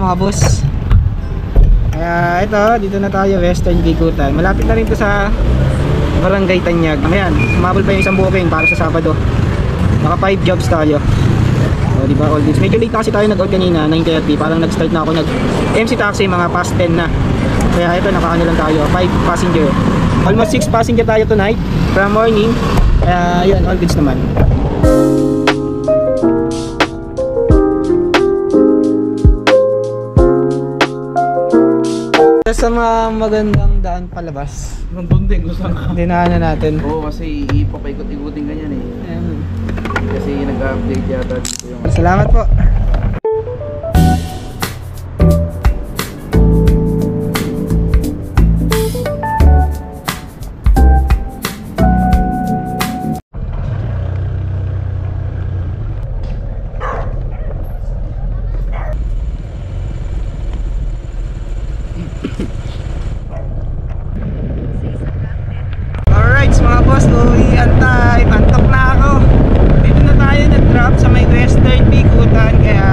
mga boss. Kaya ito, dito na tayo, Western Bigutan. Malapit na rin to sa Barangay Tanyag. Ayan, sumabol pa yung isang booking para sa Sabado. Naka 5 jobs tayo. O diba, all this. Medyo late na kasi tayo nag-out kanina, 9:30. Parang nag-start na ako nag-MC taxi, mga past 10 na. Kaya ito, nakaano lang tayo, 5 passenger. Almost 6 passenger tayo tonight from morning. Kaya yun, all goods naman. Sa mga magandang daan palabas. Nandun din, gusto ka. Dinaanan natin. Oo, kasi ipapaikot-ikutin ganyan eh. Kasi nag-update yata dito yung... Salamat po. Alright mga boss, uwian time. Antok na ako. Dito na tayo nag-drop sa may Western Bigutan. Kaya